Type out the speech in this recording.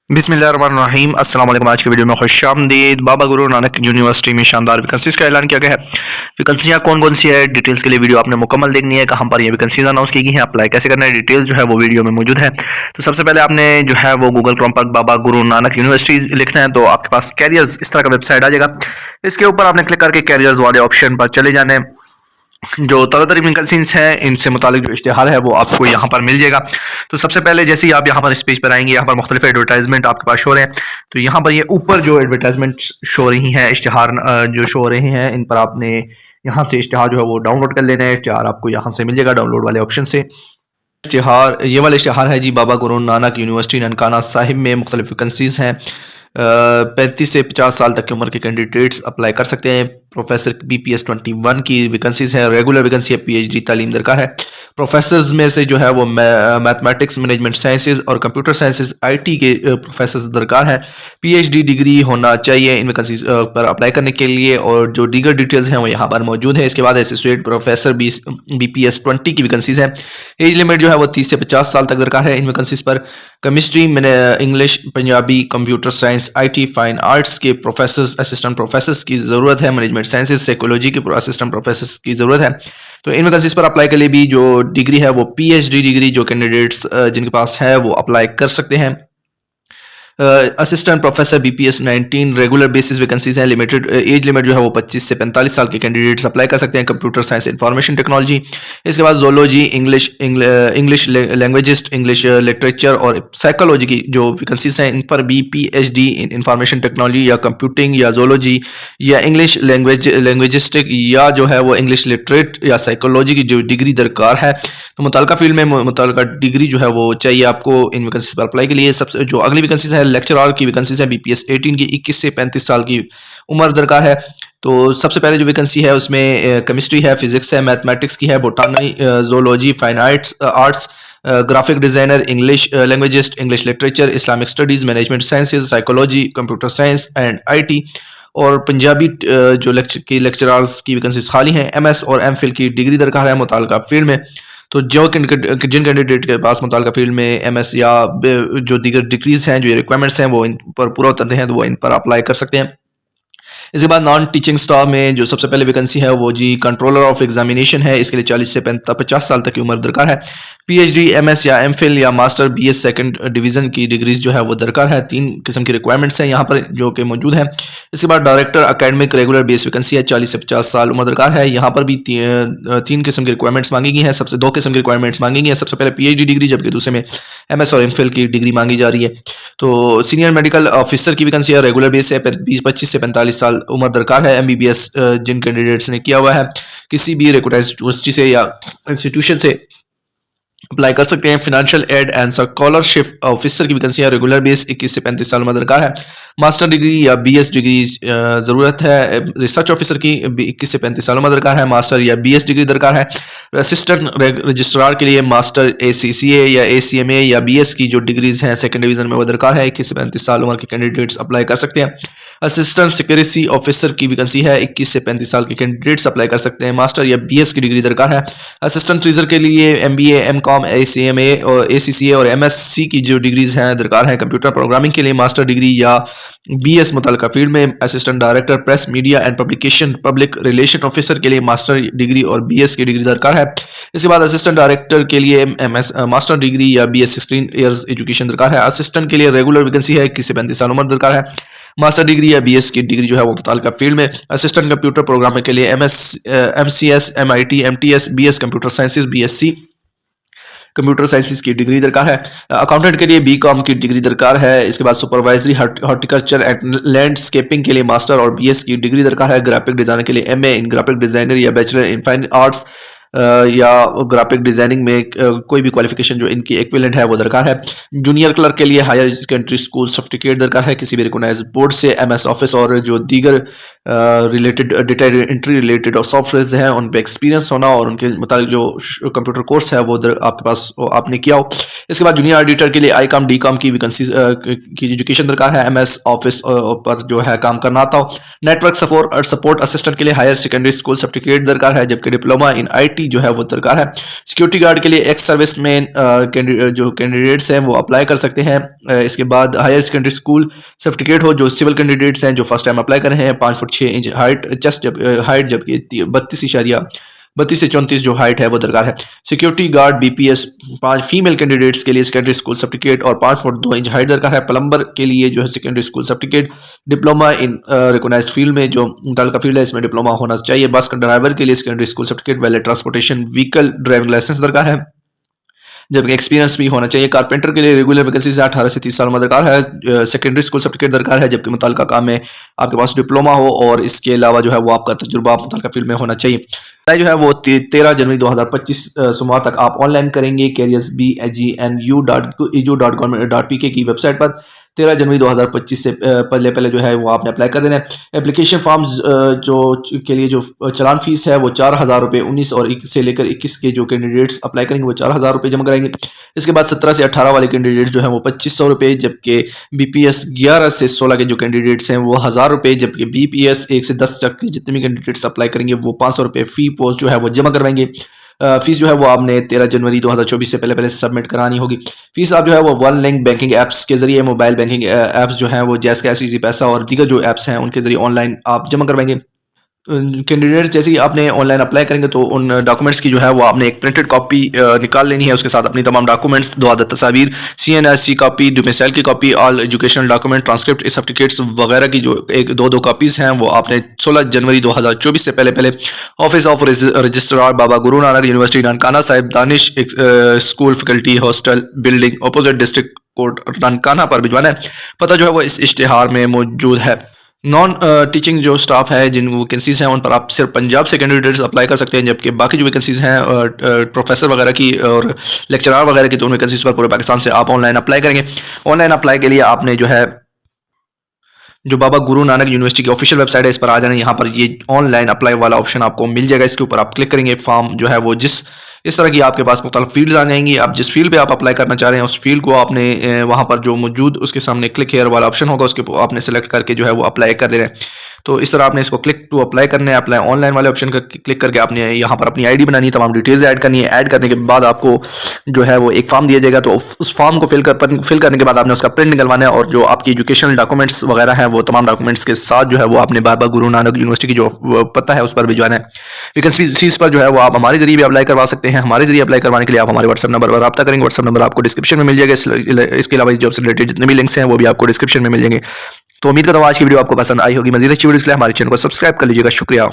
बिस्मिल्लाहिर्रहमानिर्रहीम अस्सलाम वालेकुम। आज की वीडियो में खुशामदीद। बाबा गुरु नानक यूनिवर्सिटी में शानदार वैकेंसीज का ऐलान किया गया है। वैकेंसियाँ कौन कौन सी है, डिटेल्स के लिए वीडियो आपने मुकम्मल देखनी है। कहाँ पर ये वैकेंसीज अनाउंस की गई हैं, अप्लाई कैसे करना है, डिटेल्स जो है वो वीडियो में मौजूद है। तो सबसे पहले आपने जो है वो गूगल क्रोम पर बाबा गुरु नानक यूनिवर्सिटी लिखना है, तो आपके पास कैरियर्स इस तरह का वेबसाइट आ जाएगा। इसके ऊपर आपने क्लिक करके कैरियर्स वाले ऑप्शन पर चले जाना है। जो तरह वैकेंसीज हैं इनसे मुतालिक जो इश्तिहार है वो आपको यहाँ पर मिल जाएगा। तो सबसे पहले जैसे ही आप यहाँ पर इस पेज पर आएंगे, यहाँ पर मुख्तलिफ एडवर्टाइजमेंट आपके पास शो रहे हैं। तो यहाँ पर ये ऊपर जो एडवर्टाइजमेंट शो रही हैं, इश्तिहार जो शो रहे हैं, इन पर आपने यहाँ से इश्तिहार जो है वो डाउनलोड कर लेना है। इश्तिहार आपको यहाँ से मिल जाएगा डाउनलोड वाले ऑप्शन से। इश्तिहार ये वाला इश्तिहार है जी, बाबा गुरु नानक यूनिवर्सिटी ननकाना साहिब में मुख्तलिफ वैकेंसीज हैं। 35 से 50 साल तक की उम्र के कैंडिडेट्स अप्लाई कर सकते हैं। प्रोफेसर BPS 21 की वैकेंसीज हैं। रेगुलर वैकेंसी है, PhD तालीम दरकार है। प्रोफेसर्स में से जो है वो मैथमेटिक्स, मैनेजमेंट साइंसेज और कंप्यूटर साइंसेज IT के प्रोफेसर्स दरकार है। PhD डिग्री होना चाहिए इन वैकेंसीज पर अप्लाई करने के लिए, और जो दीगर डिटेल्स हैं वो यहाँ पर मौजूद है। इसके बाद एसोसिएट प्रोफेसर BPS 20 की वैकेंसीज हैं। एज लिमिट जो है वो 30 से 50 साल तक दरकार है इन वैकेंसीज पर। Chemistry, English, Punjabi, computer science, IT, fine arts के प्रोफेसर्स, असिस्टेंट प्रोफेसर्स की ज़रूरत है। मैनेजमेंट साइंसेज, साइकोलॉजी के असिस्टेंट प्रोफेसर्स की ज़रूरत है। तो इन वैकेंसीज पर अप्लाई के लिए भी जो डिग्री है वो PhD डिग्री जो कैंडिडेट्स जिनके पास है वो अप्लाई कर सकते हैं। Assistant professor BPS 19 regular basis vacancies हैं। लिमिटेड एज लिमिट जो है वो 25 से 45 साल के कैंडिडेट्स अप्लाई कर सकते हैं। कंप्यूटर साइंस, इंफॉर्मेशन टेक्नोलॉजी, इसके बाद zoology, English linguist, English literature और साइकोलॉजी की जो वैकेंसीज हैं इन पर भी PhD इन इंफॉर्मेशन टेक्नोलॉजी या कंप्यूटिंग या जोलॉजी या इंग्लिश लैंग्वेजिस्टिक या जो है वो इंग्लिश लिटरेट या साइकोलॉजी की जो डिग्री दरकार है। तो मुताल्लिका फील्ड में मुताल्लिका डिग्री जो है वो चाहिए आपको इन वैकेंसीज पर अप्लाई के लिए। सबसे जो अगली वैकेंसीज है लेक्चरर की वैकेंसीज है। BPS 18 की 21 से 35 साल की उम्र दरकार है। तो सबसे पहले जो वैकेंसी है उसमें केमिस्ट्री है, फिजिक्स है, मैथमेटिक्स की है, botany, zoology, fine arts, graphic designer, English linguist, English literature, Islamic studies, management sciences, psychology, computer science and IT, और पंजाबी जो लेक्चरर्स की वैकेंसीज खाली हैं। MS और MPhil की डिग्री दरकार है मुताल्लिका फील्ड में। तो जिन कैंडिडेट के पास मुताल्लिका फील्ड में MS या जो दीगर डिग्रीज हैं, जो रिक्वायरमेंट्स हैं वो इन पर पूरा उतरते हैं, तो वो इन पर अप्लाई कर सकते हैं। इसके बाद नॉन टीचिंग स्टाफ में जो सबसे पहले वैकेंसी है वो जी कंट्रोलर ऑफ एग्जामिनेशन है। इसके लिए 40 से 50 साल तक की उम्र दरकार है। PhD, MS या MPhil या मास्टर BS सेकंड डिवीजन की डिग्रीज जो है वो दरकार है। 3 किस्म की रिक्वायरमेंट्स हैं यहाँ पर जो कि मौजूद हैं। इसके बाद director academic regular base vacancy है। 40 से 50 साल उम्र दरकार है। यहाँ पर भी 3 किस्म की रिक्वायरमेंट्स मांगी गई हैं। सबसे 2 किस्म की रिक्वायरमेंट्स मांगी गई हैं। सबसे पहले PhD डिग्री, जबकि दूसरे में MS और MPhil की डिग्री मांगी जा रही है। तो सीनियर मेडिकल ऑफिसर की वैकेंसी है। रेगुलर बेस है। 25 से 45 साल उम्र दरकार है। MBBS जिन कैंडिडेट्स ने किया हुआ है किसी भी रिकॉग्नाइज्ड यूनिवर्सिटी से या इंस्टीट्यूशन से अप्लाई कर सकते हैं। Financial aid and scholarship officer की वैकेंसी है। रेगुलर बेस 21 से 35 साल उम्र दरकार है। मास्टर डिग्री या BS डिग्री ज़रूरत है। रिसर्च ऑफिसर की 21 से 35 साल उम्र दरकार है। मास्टर या BS डिग्री दरकार है। असिस्टेंट रजिस्ट्रार के लिए मास्टर ACCA या ACMA या BS की जो डिग्रीज हैं सेकंड डिवीजन में वो दरकार है। 21 से 35 साल उम्र के कैंडिडेट्स अप्लाई कर सकते हैं। असिस्टेंट सिक्योरिटी ऑफिसर की वैकेंसी है। 21 से 35 साल के कैंडिडेट्स अप्लाई कर सकते हैं। मास्टर या BS की डिग्री दरकार है। असिस्टेंट ट्रेजर के लिए MBA, MCOM, ACMA और ACCA और MSc की जो डिग्रीज हैं दरकार है। कंप्यूटर प्रोग्रामिंग के लिए मास्टर डिग्री या BS मुताल्लिका फील्ड में। Assistant director press, media and publication public relation officer के लिए मास्टर डिग्री और BS की डिग्री दरकार है। इसके बाद असिस्टेंट डायरेक्टर के लिए मास्टर डिग्री या BS 16 ईयर्स एजुकेशन दरकार है। असिस्टेंट के लिए रेगुलर वैकेंसी है। 21 से 35 साल उम्र दरकार है। मास्टर डिग्री या BS की डिग्री जो है वो मुताल्लिका फील्ड में। असिस्टेंट कंप्यूटर प्रोग्रामर के लिए MCS, MIT, MTS, BS computer sciences, BSc computer sciences की डिग्री दरकार है। अकाउंटेंट के लिए BCom की डिग्री दरकार है। इसके बाद सुपरवाइजरी हॉर्टिकल्चर एंड लैंडस्केपिंग के लिए मास्टर और BS की डिग्री दरकार है। ग्राफिक डिजाइनर के लिए MA इन ग्राफिक डिजाइनर या बैचलर इन फाइन आर्ट्स या ग्राफिक डिजाइनिंग में कोई भी क्वालिफिकेशन जो इनकी इक्विवेलेंट है वो दरकार है। जूनियर क्लर्क के लिए हायर सेकेंडरी स्कूल सर्टिफिकेट दरकार है किसी भी रिकॉग्नाइज्ड बोर्ड से। MS ऑफिस और जो दीगर रिलेटेड डेटा एंट्री रिलेटेड और सॉफ्टवेयर हैं उन पे एक्सपीरियंस होना और उनके मुताबिक जो कंप्यूटर कोर्स है वो आपके पास आपने किया हो। इसके बाद जूनियर ऑडिटर के लिए आई.कॉम डी.कॉम की वैकेंसी की एजुकेशन दरकार है, एमएस ऑफिस पर जो है काम करना आता हो। नेटवर्क सपोर्ट असिस्टेंट के लिए हायर सेकेंडरी स्कूल सर्टिफिकेट दरकार है, जबकि डिप्लोमा इन आईटी जो है वो दरकार है। सिक्योरिटी गार्ड के लिए एक्स सर्विस मैन जो कैंडिडेट्स हैं वो अप्लाई कर सकते हैं। इसके बाद हायर सेकेंडरी स्कूल सर्टिफिकेट हो जो सिविल कैंडिडेट्स हैं जो फर्स्ट टाइम अप्लाई कर रहे हैं। 5 foot 6 inch height chest height, जबकि 32 से 34 जो हाइट है वो दरकार है। Security guard BPS 5 female candidates के लिए सेकेंडरी स्कूल सर्टिफिकेट और 5 फुट 2 इंच हाइट दरकार है। प्लम्बर के लिए जो है secondary school certificate, diploma in recognised field में जो मुतल्लिका फील्ड है इसमें डिप्लोमा होना चाहिए। बस ड्राइवर के लिए secondary school certificate, valid transportation vehicle driving licence दरकार है, जबकि एक्सपीरियंस भी होना चाहिए। कारपेंटर के लिए रेगुलर वैकेंसी से 18 से 30 साल में दरकार है। सेकेंडरी स्कूल सर्टिफिकेट दरकार है, जबकि मुतल्लिका काम में आपके पास डिप्लोमा हो और इसके अलावा जो है वो आपका तजुर्बा मुतल्लिका फील्ड में होना चाहिए। जो है वो 13 जनवरी 2025 सोमवार तक आप ऑनलाइन करेंगे careersbgnu.edu.government.pk की वेबसाइट पर। 13 जनवरी 2025 से पहले जो है वो आपने अप्लाई कर देना है। एप्लीकेशन फॉर्म्स जो के लिए जो चलान फीस है वो 4,000 रुपये 19 और 21 से लेकर 21 के जो कैंडिडेट्स अप्लाई करेंगे वो 4,000 रुपये जमा कराएंगे। इसके बाद 17 से 18 वाले कैंडिडेट्स जो हैं वो 2,500 रुपये, जबकि बीपीएस 11 से 16 के जो कैंडिडेट्स हैं वो 1,000 रुपये, जबकि बीपीएस 1 से 10 तक के जितने भी कैंडिडेट्स अप्लाई करेंगे वो 500 रुपये फी पोस्ट जो है वो जमा करवाएंगे। फीस जो है वो आपने 13 जनवरी 2024 से पहले सबमिट करानी होगी। फीस आप जो है वो वन लिंक बैंकिंग ऐप्स के जरिए, मोबाइल बैंकिंग ऐप्स जो है वो जैस कैश, इजी पैसा और दीगर जो ऐप्स हैं उनके जरिए ऑनलाइन आप जमा करवाएंगे। कैंडिडेट्स जैसे ही आपने ऑनलाइन अप्लाई करेंगे तो उन डॉक्यूमेंट्स की जो है वो आपने एक प्रिंटेड कॉपी निकाल लेनी है। उसके साथ अपनी तमाम डॉक्यूमेंट्स, 2 आदत तस्वीर, CNSC कॉपी, डोमिसाइल की copy, all educational document, transcript, certificates वगैरह की जो 1-2 कॉपीज़ हैं वो आपने 16 जनवरी 2024 से पहले office of registrar Baba Guru Nanak university Nankana Sahib, Danish school faculty hostel building opposite district court Nankana पर भिजवाना है। पता जो है वो इस इश्तिहार में मौजूद है। नॉन टीचिंग जो स्टाफ है जिन वैकेंसीज हैं उन पर आप सिर्फ पंजाब से कैंडिडेट्स अप्लाई कर सकते हैं, जबकि बाकी जो वैकेंसीज हैं प्रोफेसर वगैरह की और लेक्चरार वगैरह की तो उन वैकेंसीज पर पूरे पाकिस्तान से आप ऑनलाइन अप्लाई करेंगे। ऑनलाइन अप्लाई के लिए आपने जो है जो बाबा गुरु नानक यूनिवर्सिटी की ऑफिशियल वेबसाइट है इस पर आ जाना। यहाँ पर ये ऑनलाइन अप्लाई वाला ऑप्शन आपको मिल जाएगा, इसके ऊपर आप क्लिक करेंगे। फॉर्म जो है वो इस तरह की आपके पास मुख्तलिफ फील्ड्स आ जाएंगी। आप जिस फील्ड पे आप अप्लाई करना चाह रहे हैं उस फील्ड को आपने वहाँ पर जो मौजूद उसके सामने क्लिक हेयर वाला ऑप्शन होगा उसके आपने सेलेक्ट करके जो है वो अप्लाई कर देना है। तो इस तरह आपने इसको क्लिक टू अप्लाई करना है। अप्लाई ऑनलाइन वाले ऑप्शन का क्लिक करके आपने यहाँ पर अपनी आईडी बनानी है, तमाम डिटेल्स ऐड करनी है। ऐड करने के बाद आपको जो है वो एक फॉर्म दिया जाएगा, तो उस फॉर्म को फिल करने के बाद आपने उसका प्रिंट निकलवाना है और जो आपकी एजुकेशनल डॉक्यूमेंट्स वगैरह हैं वो तमाम डॉक्यूमेंट्स के साथ जो है वो आपने बाबा गुरु नानक यूनिवर्सिटी की जो पता है उस पर भिजवाना है। वैकेंसीज पर जो है वो आप हमारे जरिए भी अप्लाई करवा सकते हैं। हमारे जरिए अप्लाई करवाने के लिए आप हमारे व्हाट्सएप नंबर पर रब्ता करेंगे। व्हाट्सएप नंबर आपको डिस्क्रिप्शन में मिल जाएगा। इसके अलावा इस जॉब से रिलेटेड जितने भी लिंक्स हैं वो भी आपको डिस्क्रिप्शन में मिल जाएंगे। तो उम्मीद करता हूँ आज की वीडियो आपको पसंद आई होगी। मज़ीद अच्छी वीडियोस के लिए हमारे चैनल को सब्सक्राइब कर लीजिएगा। शुक्रिया।